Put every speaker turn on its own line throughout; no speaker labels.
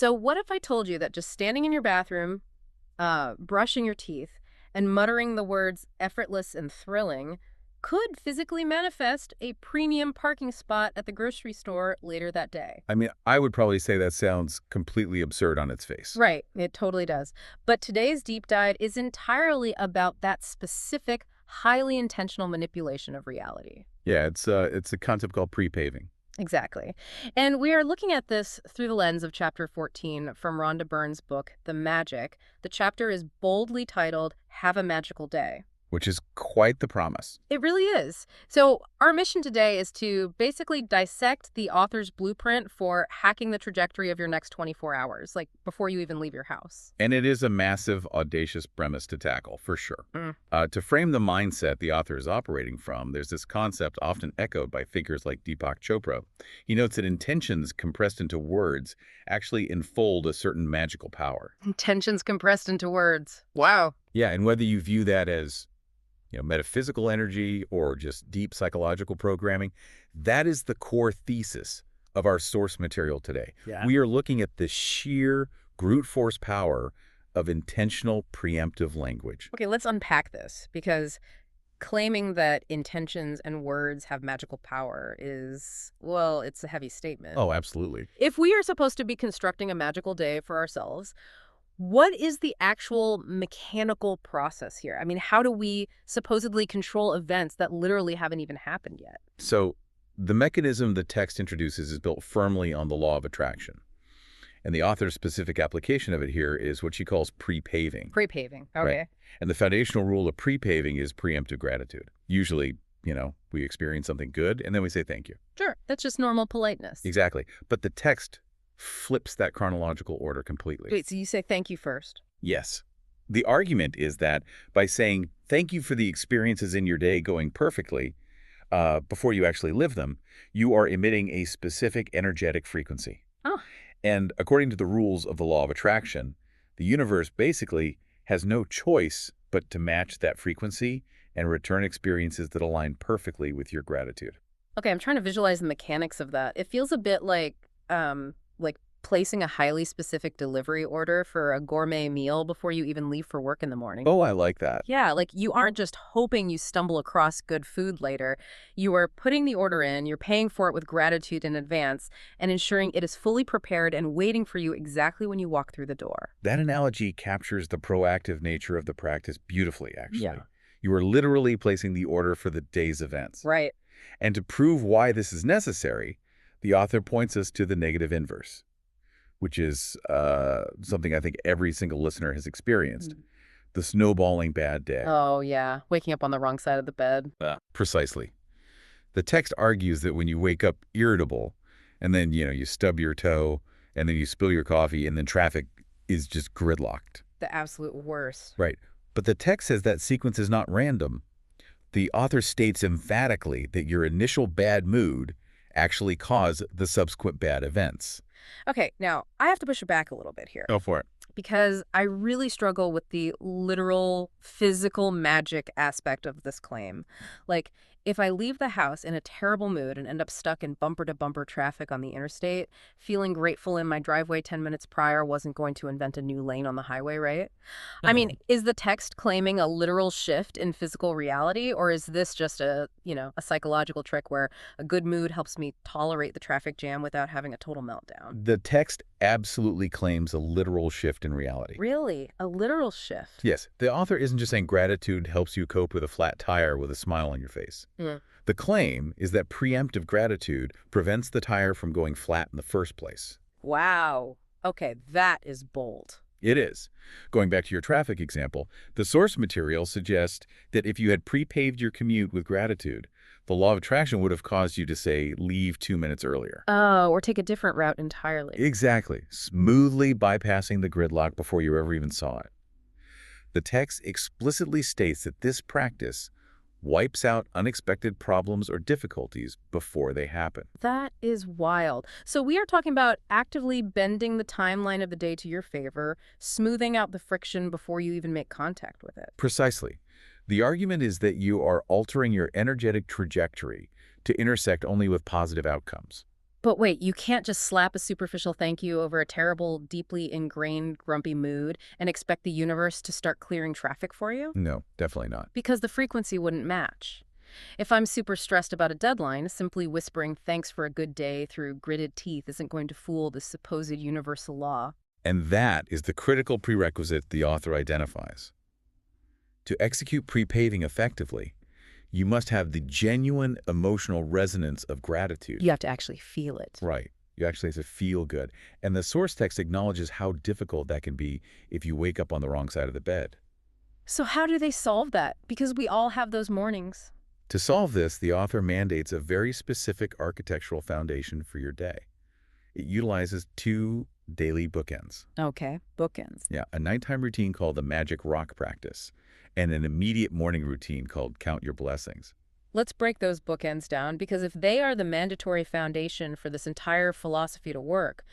So what if I told you that just standing in your bathroom, brushing your teeth, and muttering the words effortless and thrilling could physically manifest a premium parking spot at the grocery store later that day?
I mean, I would probably say that sounds completely absurd on its face.
Right, it totally does. But today's deep dive is entirely about that specific, highly intentional manipulation of reality.
Yeah, it's a concept called pre-paving.
Exactly. And we are looking at this through the lens of chapter 14 from Rhonda Byrne's book, The Magic. The chapter is boldly titled, Have a Magical Day.
Which is quite the promise.
It really is. So our mission today is to basically dissect the author's blueprint for hacking the trajectory of your next 24 hours, like before you even leave your house.
And it is a massive, audacious premise to tackle, for sure.
Mm.
To frame the mindset the author is operating from, there's this concept often echoed by figures like Deepak Chopra. He notes that intentions compressed into words actually enfold a certain magical power.
Intentions compressed into words. Wow.
Yeah, and whether you view that as metaphysical energy or just deep psychological programming, that is the core thesis of our source material today.
Yeah.
We are looking at the sheer brute force power of intentional preemptive language.
Okay, let's unpack this because claiming that intentions and words have magical power is, well, it's a heavy statement.
Oh, absolutely.
If we are supposed to be constructing a magical day for ourselves, what is the actual mechanical process here? I mean, how do we supposedly control events that literally haven't even happened yet?
So the mechanism the text introduces is built firmly on the law of attraction. And the author's specific application of it here is what she calls pre-paving.
Pre-paving. Okay.
Right. And the foundational rule of pre-paving is preemptive gratitude. Usually, we experience something good and then we say thank you.
Sure. That's just normal politeness.
Exactly. But the text flips that chronological order completely.
Wait, so you say thank you first?
Yes. The argument is that by saying thank you for the experiences in your day going perfectly before you actually live them, you are emitting a specific energetic frequency.
Oh.
And according to the rules of the law of attraction, the universe basically has no choice but to match that frequency and return experiences that align perfectly with your gratitude.
Okay, I'm trying to visualize the mechanics of that. It feels a bit like placing a highly specific delivery order for a gourmet meal before you even leave for work in the morning.
Oh, I like that.
Yeah, like you aren't just hoping you stumble across good food later. You are putting the order in, you're paying for it with gratitude in advance, and ensuring it is fully prepared and waiting for you exactly when you walk through the door.
That analogy captures the proactive nature of the practice beautifully, actually.
Yeah.
You are literally placing the order for the day's events.
Right.
And to prove why this is necessary, the author points us to the negative inverse, which is something I think every single listener has experienced. The snowballing bad day.
Oh, yeah. Waking up on the wrong side of the bed.
Precisely. The text argues that when you wake up irritable, and then, you stub your toe, and then you spill your coffee, and then traffic is just gridlocked.
The absolute worst.
Right. But the text says that sequence is not random. The author states emphatically that your initial bad mood actually caused the subsequent bad events.
Okay, now I have to push it back a little bit here.
Go for it.
Because I really struggle with the literal physical magic aspect of this claim. Like, if I leave the house in a terrible mood and end up stuck in bumper-to-bumper traffic on the interstate, feeling grateful in my driveway 10 minutes prior wasn't going to invent a new lane on the highway, right? I mean, is the text claiming a literal shift in physical reality, or is this just a psychological trick where a good mood helps me tolerate the traffic jam without having a total meltdown?
The text absolutely claims a literal shift in reality.
Really? A literal shift?
Yes, the author isn't just saying gratitude helps you cope with a flat tire with a smile on your face. The claim is that preemptive gratitude prevents the tire from going flat in the first place.
Wow. Okay, that is bold.
It is. Going back to your traffic example, the source material suggests that if you had pre-paved your commute with gratitude, the law of attraction would have caused you to, say, leave 2 minutes earlier.
Oh, or take a different route entirely.
Exactly. Smoothly bypassing the gridlock before you ever even saw it. The text explicitly states that this practice wipes out unexpected problems or difficulties before they happen.
That is wild. So we are talking about actively bending the timeline of the day to your favor, smoothing out the friction before you even make contact with it.
Precisely. The argument is that you are altering your energetic trajectory to intersect only with positive outcomes.
But wait, you can't just slap a superficial thank you over a terrible, deeply ingrained, grumpy mood and expect the universe to start clearing traffic for you?
No, definitely not.
Because the frequency wouldn't match. If I'm super stressed about a deadline, simply whispering thanks for a good day through gritted teeth isn't going to fool the supposed universal law.
And that is the critical prerequisite the author identifies. To execute pre-paving effectively, you must have the genuine emotional resonance of gratitude.
You have to actually feel it.
Right. You actually have to feel good. And the source text acknowledges how difficult that can be if you wake up on the wrong side of the bed.
So how do they solve that? Because we all have those mornings.
To solve this, the author mandates a very specific architectural foundation for your day. It utilizes 2 daily bookends.
Okay, bookends.
Yeah, a nighttime routine called the Magic Rock Practice, and an immediate morning routine called Count Your Blessings.
Let's break those bookends down, because if they are the mandatory foundation for this entire philosophy to work,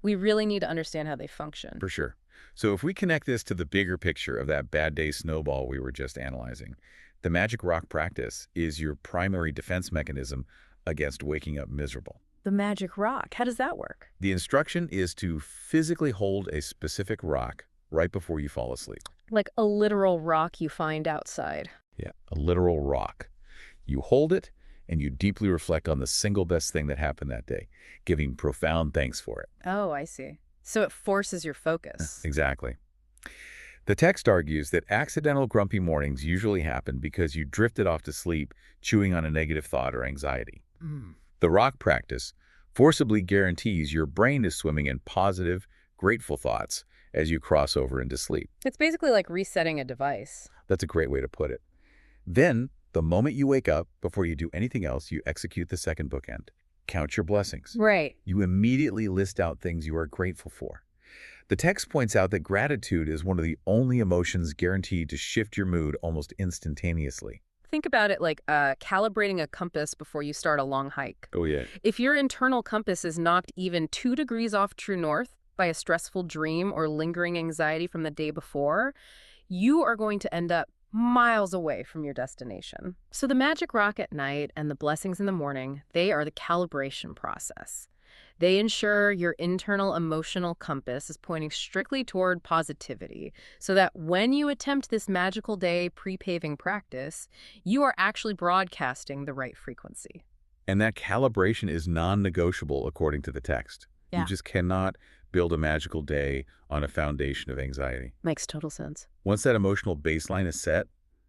we really need to understand how they function.
For sure. So if we connect this to the bigger picture of that bad day snowball we were just analyzing, the Magic Rock Practice is your primary defense mechanism against waking up miserable.
The magic rock, how does that work?
The instruction is to physically hold a specific rock right before you fall asleep.
Like a literal rock you find outside.
Yeah, a literal rock. You hold it, and you deeply reflect on the single best thing that happened that day, giving profound thanks for it.
Oh, I see. So it forces your focus.
Exactly. The text argues that accidental grumpy mornings usually happen because you drifted off to sleep chewing on a negative thought or anxiety. The rock practice forcibly guarantees your brain is swimming in positive, grateful thoughts as you cross over into sleep.
It's basically like resetting a device.
That's a great way to put it. Then, the moment you wake up, before you do anything else, you execute the second bookend. Count your blessings.
Right.
You immediately list out things you are grateful for. The text points out that gratitude is one of the only emotions guaranteed to shift your mood almost instantaneously.
Think about it like calibrating a compass before you start a long hike.
Oh, yeah.
If your internal compass is knocked even 2 degrees off true north by a stressful dream or lingering anxiety from the day before, you are going to end up miles away from your destination. So the magic rock at night and the blessings in the morning, they are the calibration process. They ensure your internal emotional compass is pointing strictly toward positivity, so that when you attempt this magical day pre-paving practice, you are actually broadcasting the right frequency.
And that calibration is non-negotiable according to the text.
Yeah.
You just cannot build a magical day on a foundation of anxiety.
Makes total sense.
Once that emotional baseline is set,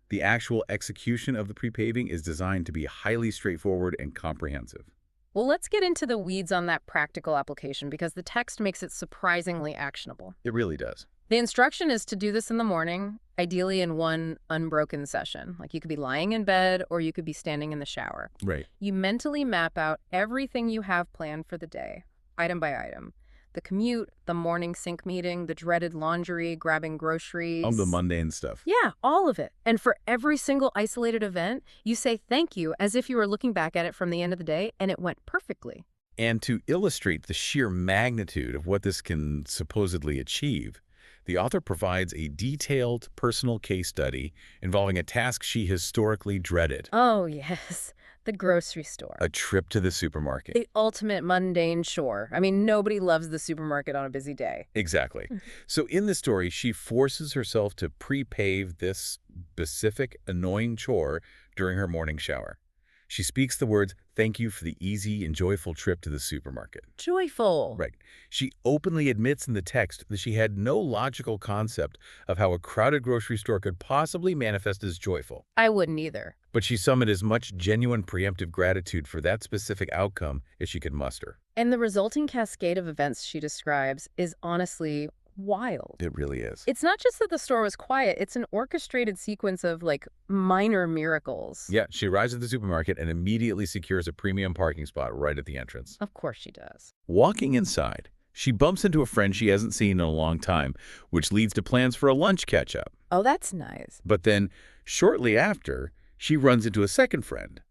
the actual execution of the pre-paving is designed to be highly straightforward and comprehensive.
Well, let's get into the weeds on that practical application, because the text makes it surprisingly actionable.
It really does.
The instruction is to do this in the morning, ideally in one unbroken session. Like you could be lying in bed or you could be standing in the shower.
Right.
You mentally map out everything you have planned for the day, item by item. The commute, the morning sync meeting, the dreaded laundry, grabbing groceries.
All the mundane stuff.
Yeah, all of it. And for every single isolated event, you say thank you as if you were looking back at it from the end of the day and it went perfectly.
And to illustrate the sheer magnitude of what this can supposedly achieve, the author provides a detailed personal case study involving a task she historically dreaded.
Oh, yes. The grocery store.
A trip to the supermarket.
The ultimate mundane chore. I mean, nobody loves the supermarket on a busy day.
Exactly. So in the story, she forces herself to pre-pave this specific, annoying chore during her morning shower. She speaks the words, "Thank you for the easy and joyful trip to the supermarket."
Joyful.
Right. She openly admits in the text that she had no logical concept of how a crowded grocery store could possibly manifest as joyful.
I wouldn't either.
But she summoned as much genuine preemptive gratitude for that specific outcome as she could muster.
And the resulting cascade of events she describes is honestly wild.
It really is.
It's not just that the store was quiet, it's an orchestrated sequence of, like, minor miracles.
Yeah, she arrives at the supermarket and immediately secures a premium parking spot right at the entrance.
Of course she does.
Walking inside, she bumps into a friend she hasn't seen in a long time, which leads to plans for a lunch catch-up.
Oh, that's nice.
But then, shortly after, she runs into a second friend.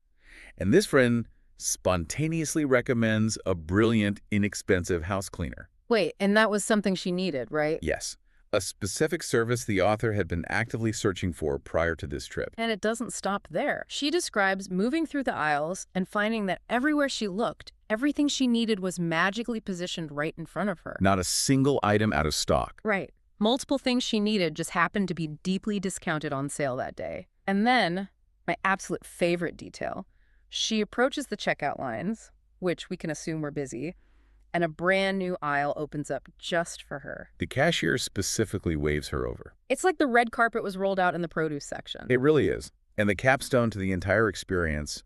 And this friend spontaneously recommends a brilliant, inexpensive house cleaner.
Wait, and that was something she needed, right?
Yes, a specific service the author had been actively searching for prior to this trip.
And it doesn't stop there. She describes moving through the aisles and finding that everywhere she looked, Everything she needed was magically positioned right in front of her.
Not a single item out of stock.
Right. Multiple things she needed just happened to be deeply discounted on sale that day. And then, my absolute favorite detail, she approaches the checkout lines, which we can assume were busy, and a brand new aisle opens up just for her.
The cashier specifically waves her over.
It's like the red carpet was rolled out in the produce section.
It really is. And the capstone to the entire experience,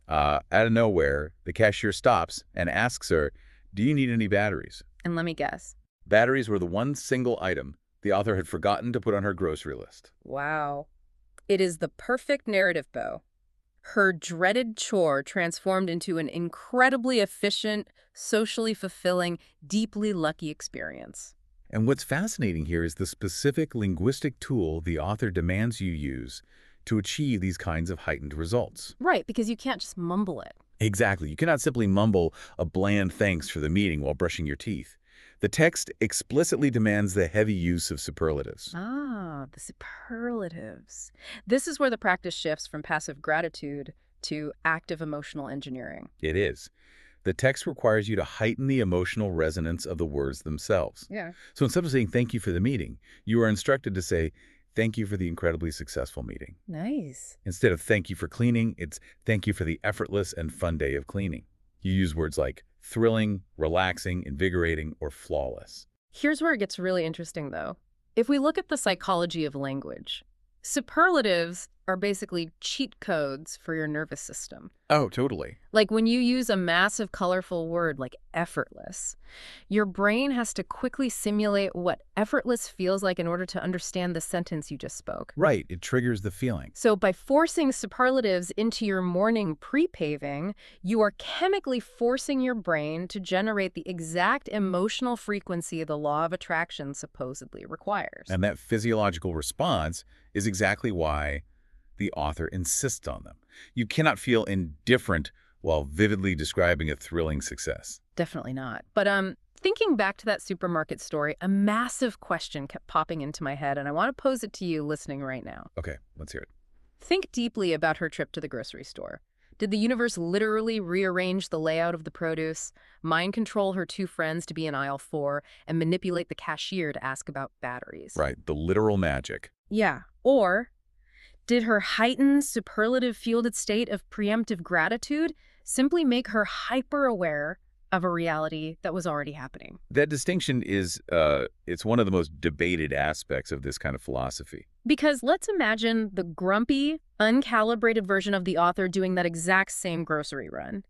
out of nowhere, the cashier stops and asks her, "Do you need any batteries?"
And let me guess.
Batteries were the one single item the author had forgotten to put on her grocery list.
Wow. It is the perfect narrative bow. Her dreaded chore transformed into an incredibly efficient, socially fulfilling, deeply lucky experience.
And what's fascinating here is the specific linguistic tool the author demands you use to achieve these kinds of heightened results.
Right, because you can't just mumble it.
Exactly. You cannot simply mumble a bland thanks for the meeting while brushing your teeth. The text explicitly demands the heavy use of superlatives.
Ah, the superlatives. This is where the practice shifts from passive gratitude to active emotional engineering.
It is. The text requires you to heighten the emotional resonance of the words themselves.
Yeah.
So instead of saying thank you for the meeting, you are instructed to say thank you for the incredibly successful meeting.
Nice.
Instead of thank you for cleaning, it's thank you for the effortless and fun day of cleaning. You use words like thrilling, relaxing, invigorating, or flawless.
Here's where it gets really interesting, though. If we look at the psychology of language, superlatives are basically cheat codes for your nervous system.
Oh, totally.
Like when you use a massive, colorful word like effortless, your brain has to quickly simulate what effortless feels like in order to understand the sentence you just spoke.
Right, it triggers the feeling.
So by forcing superlatives into your morning pre-paving, you are chemically forcing your brain to generate the exact emotional frequency the law of attraction supposedly requires.
And that physiological response is exactly why the author insists on them. You cannot feel indifferent while vividly describing a thrilling success.
Definitely not. But thinking back to that supermarket story, a massive question kept popping into my head, and I want to pose it to you listening right now.
Okay, let's hear it.
Think deeply about her trip to the grocery store. Did the universe literally rearrange the layout of the produce, mind control her two friends to be in aisle 4, and manipulate the cashier to ask about batteries?
Right, the literal magic.
Yeah. Or did her heightened, superlative-fueled state of preemptive gratitude simply make her hyper-aware of a reality that was already happening?
That distinction is, it's one of the most debated aspects of this kind of philosophy.
Because let's imagine the grumpy, uncalibrated version of the author doing that exact same grocery run.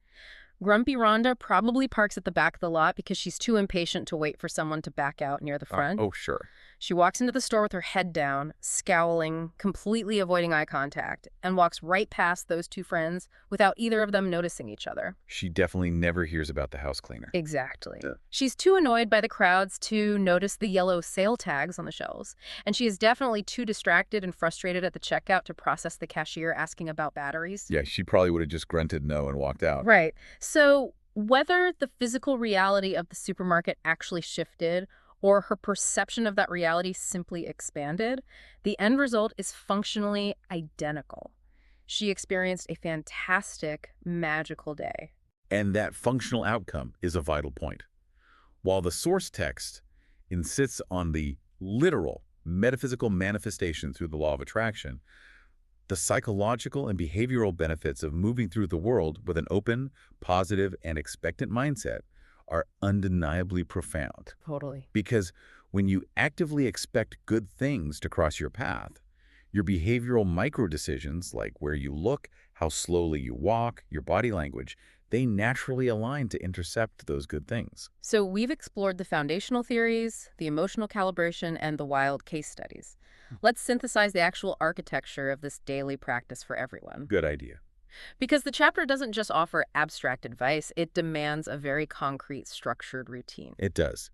Grumpy Rhonda probably parks at the back of the lot because she's too impatient to wait for someone to back out near the front.
Oh, sure.
She walks into the store with her head down, scowling, completely avoiding eye contact, and walks right past those two friends without either of them noticing each other.
She definitely never hears about the house cleaner.
Exactly.
Yeah.
She's too annoyed by the crowds to notice the yellow sale tags on the shelves, and she is definitely too distracted and frustrated at the checkout to process the cashier asking about batteries.
Yeah, she probably would have just grunted no and walked out.
Right. So whether the physical reality of the supermarket actually shifted or her perception of that reality simply expanded, the end result is functionally identical. She experienced a fantastic, magical day.
And that functional outcome is a vital point. While the source text insists on the literal, metaphysical manifestation through the law of attraction, the psychological and behavioral benefits of moving through the world with an open, positive, and expectant mindset are undeniably profound.
Totally.
Because when you actively expect good things to cross your path, your behavioral micro-decisions, like where you look, how slowly you walk, your body language, they naturally align to intercept those good things.
So we've explored the foundational theories, the emotional calibration, and the wild case studies. Let's synthesize the actual architecture of this daily practice for everyone.
Good idea.
Because the chapter doesn't just offer abstract advice, it demands a very concrete, structured routine.
It does.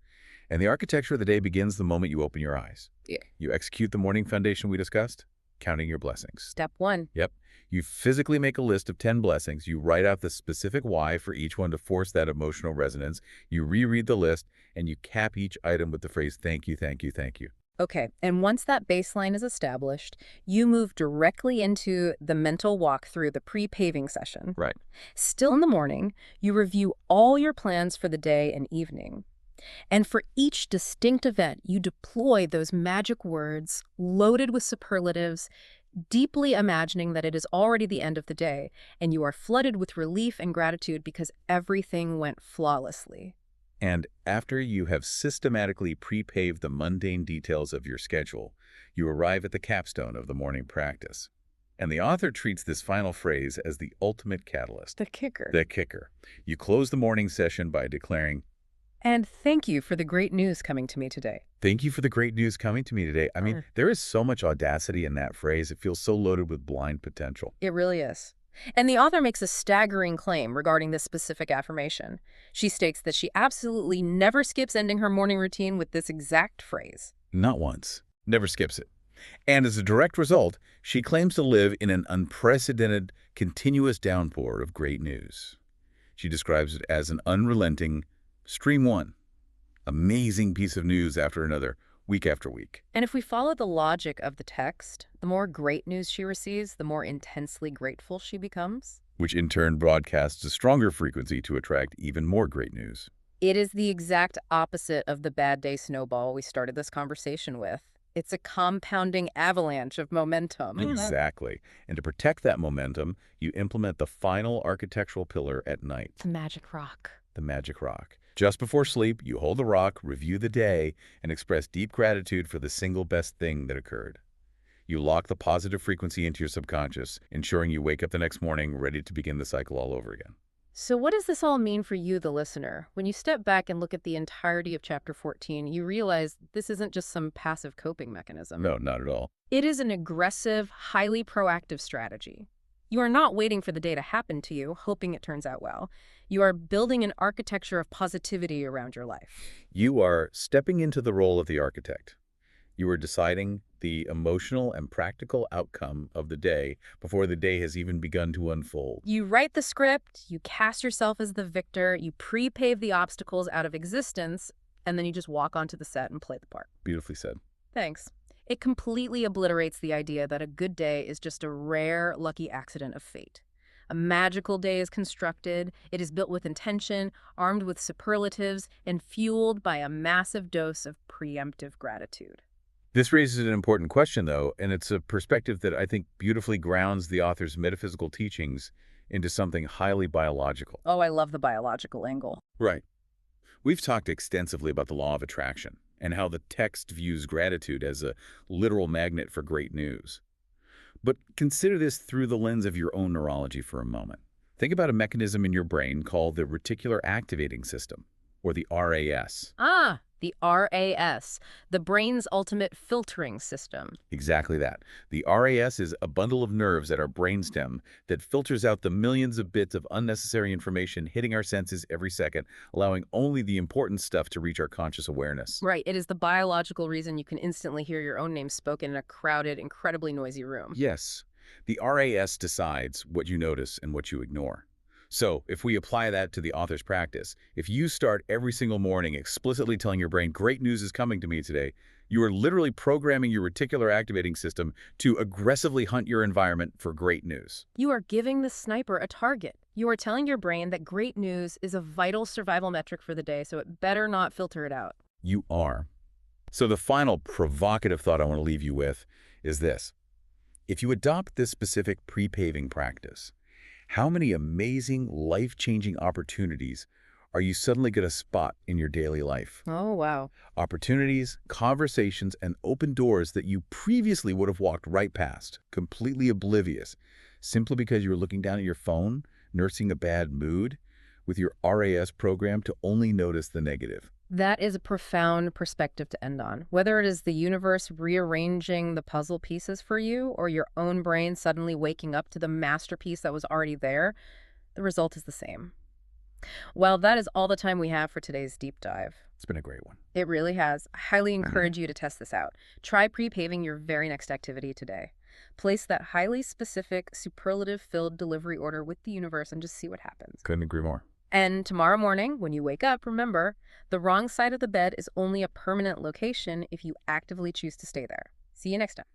And the architecture of the day begins the moment you open your eyes.
Yeah.
You execute the morning foundation we discussed, counting your blessings.
Step 1.
Yep. You physically make a list of 10 blessings. You write out the specific why for each one to force that emotional resonance. You reread the list, and you cap each item with the phrase, thank you, thank you, thank you.
Okay, and once that baseline is established, you move directly into the mental walk through the pre-paving session.
Right.
Still in the morning, you review all your plans for the day and evening. And for each distinct event, you deploy those magic words loaded with superlatives, deeply imagining that it is already the end of the day, and you are flooded with relief and gratitude because everything went flawlessly.
And after you have systematically pre-paved the mundane details of your schedule, you arrive at the capstone of the morning practice. And the author treats this final phrase as the ultimate catalyst,
The kicker.
the kicker. You close the morning session by declaring,
And thank you for the great news coming to me today.
"Thank you for the great news coming to me today." I mean,
Mm.
there is so much audacity in that phrase. It feels so loaded with blind potential.
It really is. And the author makes a staggering claim regarding this specific affirmation. She states that she absolutely never skips ending her morning routine with this exact phrase.
Not once. Never skips it. And as a direct result, she claims to live in an unprecedented, continuous downpour of great news. She describes it as an unrelenting, stream one, amazing piece of news after another, week after week.
And if we follow the logic of the text, the more great news she receives, the more intensely grateful she becomes.
Which in turn broadcasts a stronger frequency to attract even more great news.
It is the exact opposite of the bad day snowball we started this conversation with. It's a compounding avalanche of momentum.
Exactly. And to protect that momentum, you implement the final architectural pillar at night,
The magic rock.
the magic rock. Just before sleep, you hold the rock, review the day, and express deep gratitude for the single best thing that occurred. You lock the positive frequency into your subconscious, ensuring you wake up the next morning ready to begin the cycle all over again.
So what does this all mean for you, the listener? When you step back and look at the entirety of Chapter 14, you realize this isn't just some passive coping mechanism.
No, not at all.
It is an aggressive, highly proactive strategy. You are not waiting for the day to happen to you, hoping it turns out well. You are building an architecture of positivity around your life.
You are stepping into the role of the architect. You are deciding the emotional and practical outcome of the day before the day has even begun to unfold.
You write the script, you cast yourself as the victor, you pre-pave the obstacles out of existence, and then you just walk onto the set and play the part.
Beautifully said.
Thanks. It completely obliterates the idea that a good day is just a rare, lucky accident of fate. A magical day is constructed, it is built with intention, armed with superlatives, and fueled by a massive dose of preemptive gratitude.
This raises an important question, though, and it's a perspective that I think beautifully grounds the author's metaphysical teachings into something highly biological.
Oh, I love the biological angle.
Right. We've talked extensively about the law of attraction and how the text views gratitude as a literal magnet for great news. But consider this through the lens of your own neurology for a moment. Think about a mechanism in your brain called the reticular activating system, or the RAS.
The RAS, the brain's ultimate filtering system.
Exactly that. The RAS is a bundle of nerves at our brainstem that filters out the millions of bits of unnecessary information hitting our senses every second, allowing only the important stuff to reach our conscious awareness.
Right, it is the biological reason you can instantly hear your own name spoken in a crowded, incredibly noisy room.
Yes, the RAS decides what you notice and what you ignore. So, if we apply that to the author's practice, if you start every single morning explicitly telling your brain, "Great news is coming to me today," you are literally programming your reticular activating system to aggressively hunt your environment for great news.
You are giving the sniper a target. You are telling your brain that great news is a vital survival metric for the day, so it better not filter it out.
You are. So the final provocative thought I want to leave you with is this. If you adopt this specific pre-paving practice, how many amazing, life-changing opportunities are you suddenly going to spot in your daily life?
Oh, wow.
Opportunities, conversations, and open doors that you previously would have walked right past, completely oblivious, simply because you were looking down at your phone, nursing a bad mood, with your RAS program to only notice the negative.
That is a profound perspective to end on. Whether it is the universe rearranging the puzzle pieces for you or your own brain suddenly waking up to the masterpiece that was already there, the result is the same. Well, that is all the time we have for today's deep dive.
It's been a great one.
It really has. I highly encourage you to test this out. Try pre-paving your very next activity today. Place that highly specific, superlative-filled delivery order with the universe and just see what happens.
Couldn't agree more.
And tomorrow morning, when you wake up, remember, the wrong side of the bed is only a permanent location if you actively choose to stay there. See you next time.